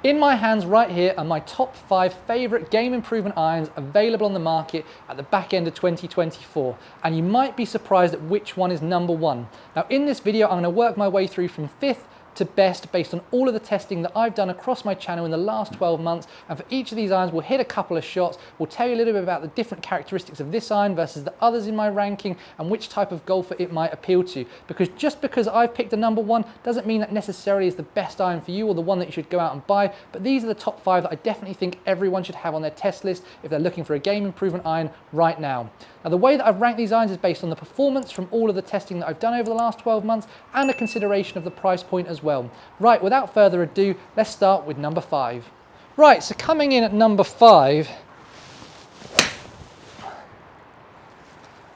In my hands right here are my top 5 favourite game improvement irons available on the market at the back end of 2024, and you might be surprised at which one is number 1. Now in this video I'm going to work my way through from 5th to best based on all of the testing that I've done across my channel in the last 12 months, and for each of these irons we'll hit a couple of shots, we'll tell you a little bit about the different characteristics of this iron versus the others in my ranking and which type of golfer it might appeal to, because just because I've picked a number 1 doesn't mean that necessarily is the best iron for you or the one that you should go out and buy, but these are the top 5 that I definitely think everyone should have on their test list if they're looking for a game improvement iron right now. Now the way that I've ranked these irons is based on the performance from all of the testing that I've done over the last 12 months and a consideration of the price point as well. Right, without further ado, let's start with number 5. Right, so coming in at number 5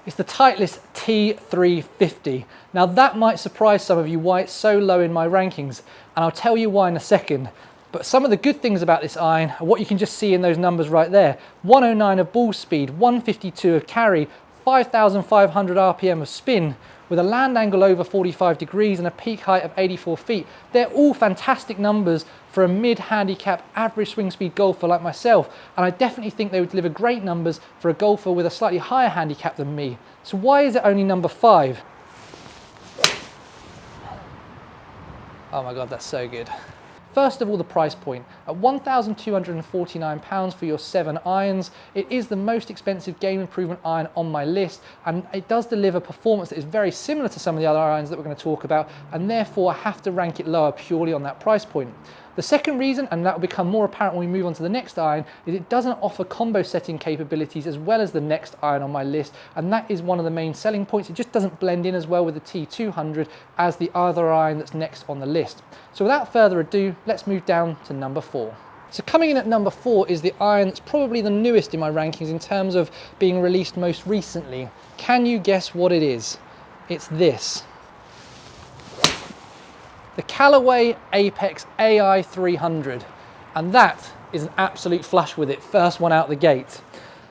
is the Titleist T350. Now that might surprise some of you why it's so low in my rankings, and I'll tell you why in a second. But some of the good things about this iron are what you can just see in those numbers right there. 109 of ball speed, 152 of carry, 5,500 RPM of spin, with a land angle over 45 degrees and a peak height of 84 feet. They're all fantastic numbers for a mid-handicap average swing speed golfer like myself, and I definitely think they would deliver great numbers for a golfer with a slightly higher handicap than me. So why is it only number 5? Oh my God, that's so good. First of all, the price point. At £1,249 for your 7 irons, it is the most expensive game improvement iron on my list, and it does deliver performance that is very similar to some of the other irons that we're going to talk about, and therefore I have to rank it lower purely on that price point. The second reason, and that will become more apparent when we move on to the next iron, is it doesn't offer combo setting capabilities as well as the next iron on my list, and that is one of the main selling points. It just doesn't blend in as well with the T200 as the other iron that's next on the list. So without further ado, let's move down to number 4. So coming in at number 4 is the iron that's probably the newest in my rankings in terms of being released most recently. Can you guess what it is? It's this. The Callaway Apex AI 300, and that is an absolute flush with it, first one out the gate.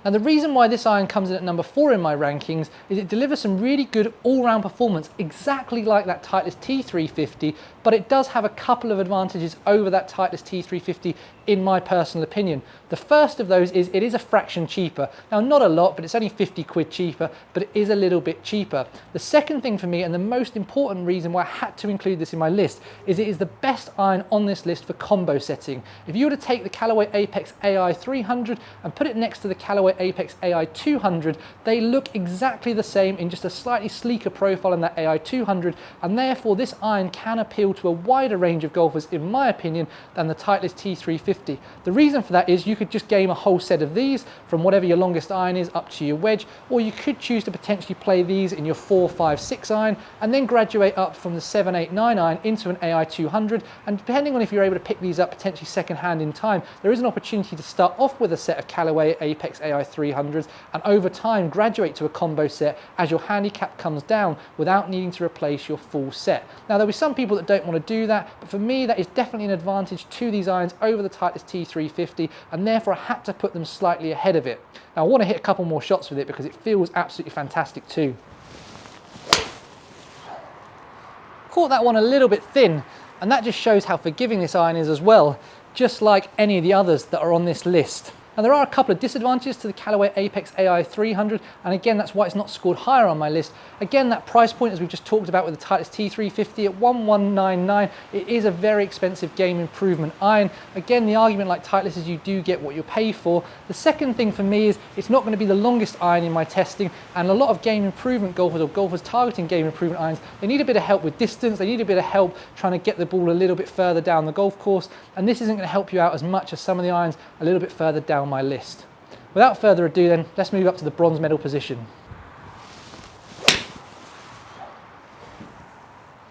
And the reason why this iron comes in at number 4 in my rankings is it delivers some really good all-round performance, exactly like that Titleist T350, but it does have a couple of advantages over that Titleist T350 in my personal opinion. The first of those is it is a fraction cheaper. Now not a lot, but it's only 50 quid cheaper, but it is a little bit cheaper. The second thing for me, and the most important reason why I had to include this in my list, is it is the best iron on this list for combo setting. If you were to take the Callaway Apex AI 300 and put it next to the Callaway Apex AI 200, they look exactly the same in just a slightly sleeker profile in that AI 200, and therefore this iron can appeal to a wider range of golfers, in my opinion, than the Titleist T350. The reason for that is you could just game a whole set of these from whatever your longest iron is up to your wedge, or you could choose to potentially play these in your 4, 5, 6 iron and then graduate up from the 7, 8, 9 iron into an AI 200, and depending on if you're able to pick these up potentially second hand in time, there is an opportunity to start off with a set of Callaway Apex AI 300s and over time graduate to a combo set as your handicap comes down without needing to replace your full set. Now there'll be some people that don't want to do that, but for me that is definitely an advantage to these irons over the Titleist T350, and therefore I had to put them slightly ahead of it. Now I want to hit a couple more shots with it because it feels absolutely fantastic too. Caught that one a little bit thin, and that just shows how forgiving this iron is as well, just like any of the others that are on this list. And there are a couple of disadvantages to the Callaway Apex AI 300, and again that's why it's not scored higher on my list. Again, that price point, as we've just talked about with the Titleist T350 at 1199, it is a very expensive game improvement iron. Again, the argument like Titleist is you do get what you pay for. The second thing for me is it's not going to be the longest iron in my testing, and a lot of game improvement golfers or golfers targeting game improvement irons, they need a bit of help with distance, they need a bit of help trying to get the ball a little bit further down the golf course, and this isn't going to help you out as much as some of the irons a little bit further down my list. Without further ado then, let's move up to the bronze medal position.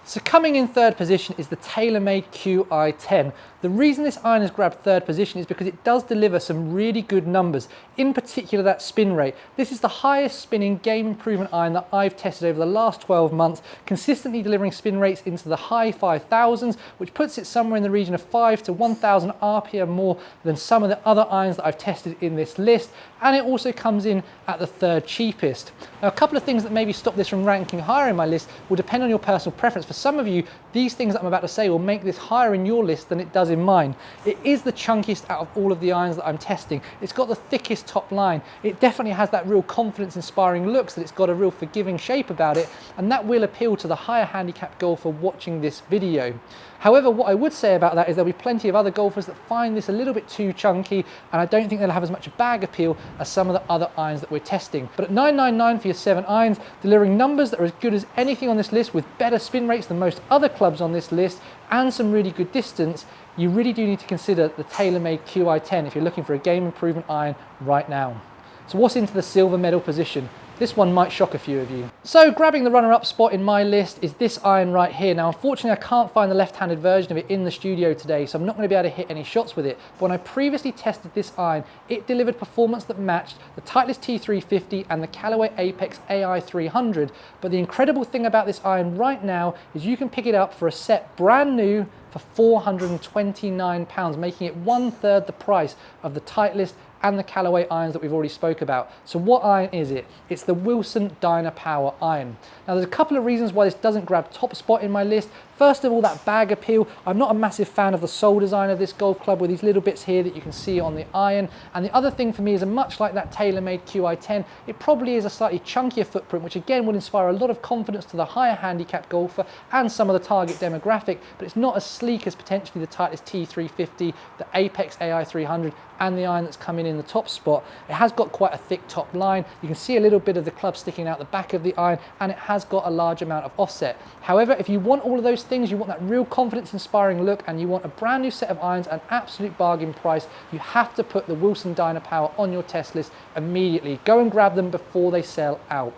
So coming in third position is the TaylorMade Qi10. The reason this iron has grabbed third position is because it does deliver some really good numbers, in particular that spin rate. This is the highest spinning game improvement iron that I've tested over the last 12 months, consistently delivering spin rates into the high 5,000s, which puts it somewhere in the region of 5 to 1,000 RPM more than some of the other irons that I've tested in this list, and it also comes in at the third cheapest. Now a couple of things that maybe stop this from ranking higher in my list will depend on your personal preference. For some of you, these things that I'm about to say will make this higher in your list than it does in mine. It is the chunkiest out of all of the irons that I'm testing. It's got the thickest top line. It definitely has that real confidence inspiring looks, that it's got a real forgiving shape about it, and that will appeal to the higher handicap golfer watching this video. However, what I would say about that is there'll be plenty of other golfers that find this a little bit too chunky, and I don't think they'll have as much bag appeal as some of the other irons that we're testing. But at $999 for your 7 irons, delivering numbers that are as good as anything on this list with better spin rates than most other clubs on this list and some really good distance, you really do need to consider the TaylorMade Qi10 if you're looking for a game improvement iron right now. So what's into the silver medal position? This one might shock a few of you. So grabbing the runner-up spot in my list is this iron right here. Now unfortunately I can't find the left-handed version of it in the studio today, so I'm not going to be able to hit any shots with it. But when I previously tested this iron, it delivered performance that matched the Titleist T350 and the Callaway Apex AI 300. But the incredible thing about this iron right now is you can pick it up for a set brand new for £429, making it 1/3 the price of the Titleist and the Callaway irons that we've already spoke about. So what iron is it? It's the Wilson Dynapower iron. Now there's a couple of reasons why this doesn't grab top spot in my list. First of all, that bag appeal. I'm not a massive fan of the sole design of this golf club with these little bits here that you can see on the iron. And the other thing for me is, much like that TaylorMade Qi10, it probably is a slightly chunkier footprint, which again will inspire a lot of confidence to the higher handicap golfer and some of the target demographic, but it's not as sleek as potentially the Titleist T350, the Apex AI 300, and the iron that's coming in the top spot. It has got quite a thick top line. You can see a little bit of the club sticking out the back of the iron, and it has got a large amount of offset. However, if you want all of those things, you want that real confidence inspiring look, and you want a brand new set of irons at an absolute bargain price, you have to put the Wilson Dynapower on your test list immediately. Go and grab them before they sell out.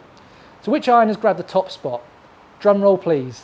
So which iron has grabbed the top spot? Drum roll please.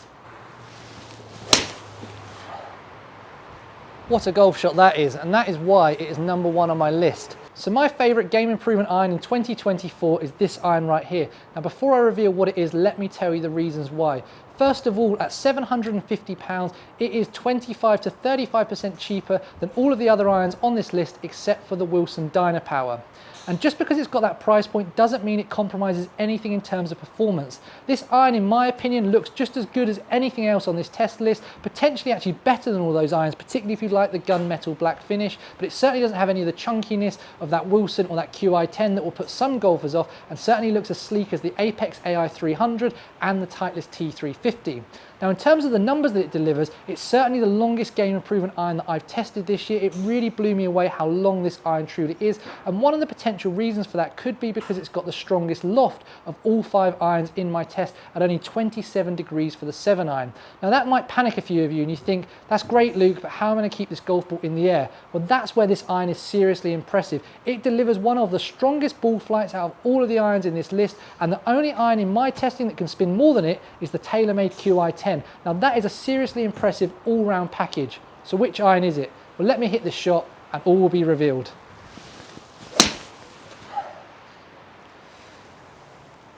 What a golf shot that is, and that is why it is #1 on my list. So my favourite game improvement iron in 2024 is this iron right here. Now before I reveal what it is, let me tell you the reasons why. First of all, at £750, it is 25 to 35% cheaper than all of the other irons on this list except for the Wilson Dynapower. And just because it's got that price point doesn't mean it compromises anything in terms of performance. This iron, in my opinion, looks just as good as anything else on this test list, potentially actually better than all those irons, particularly if you like the gunmetal black finish, but it certainly doesn't have any of the chunkiness of that Wilson or that Qi10 that will put some golfers off, and certainly looks as sleek as the Apex AI 300 and the Titleist T350. Now in terms of the numbers that it delivers, it's certainly the longest game improvement iron that I've tested this year. It really blew me away how long this iron truly is, and one of the potential reasons for that could be because it's got the strongest loft of all 5 irons in my test at only 27 degrees for the 7 iron. Now that might panic a few of you and you think, that's great Luke, but how am I going to keep this golf ball in the air? Well, that's where this iron is seriously impressive. It delivers one of the strongest ball flights out of all of the irons in this list, and the only iron in my testing that can spin more than it is the TaylorMade Qi10. Now that is a seriously impressive all-round package. So which iron is it? Well, let me hit this shot and all will be revealed.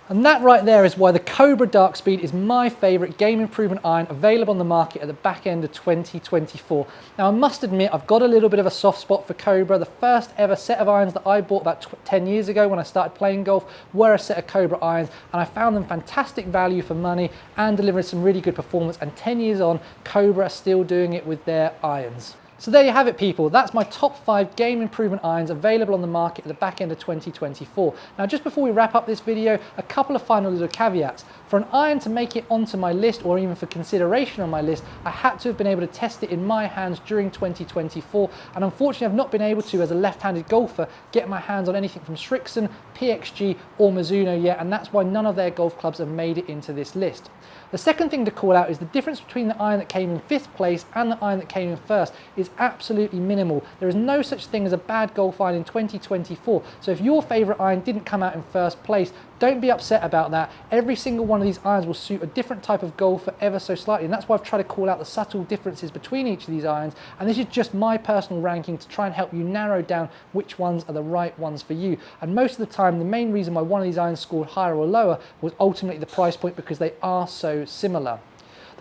And that right there is why the Cobra Dark Speed is my favourite game improvement iron available on the market at the back end of 2024. Now I must admit I've got a little bit of a soft spot for Cobra. The first ever set of irons that I bought about 10 years ago when I started playing golf were a set of Cobra irons, and I found them fantastic value for money and delivering some really good performance, and 10 years on, Cobra are still doing it with their irons. So there you have it people, that's my top 5 game improvement irons available on the market at the back end of 2024. Now just before we wrap up this video, a couple of final little caveats. For an iron to make it onto my list, or even for consideration on my list, I had to have been able to test it in my hands during 2024, and unfortunately I've not been able to, as a left-handed golfer, get my hands on anything from Srixon, PXG or Mizuno yet, and that's why none of their golf clubs have made it into this list. The second thing to call out is the difference between the iron that came in 5th place and the iron that came in 1st is absolutely minimal. There is no such thing as a bad golf iron in 2024. So if your favourite iron didn't come out in 1st place, don't be upset about that. Every single one of these irons will suit a different type of golfer ever so slightly, and that's why I've tried to call out the subtle differences between each of these irons, and this is just my personal ranking to try and help you narrow down which ones are the right ones for you. And most of the time, the main reason why one of these irons scored higher or lower was ultimately the price point, because they are so similar.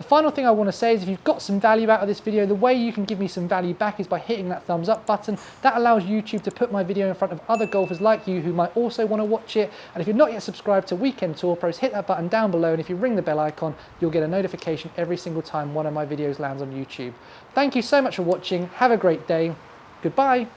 The final thing I want to say is if you've got some value out of this video, the way you can give me some value back is by hitting that thumbs up button. That allows YouTube to put my video in front of other golfers like you who might also want to watch it. And if you're not yet subscribed to Weekend Tour Pros, hit that button down below, and if you ring the bell icon, you'll get a notification every single time one of my videos lands on YouTube. Thank you so much for watching. Have a great day. Goodbye.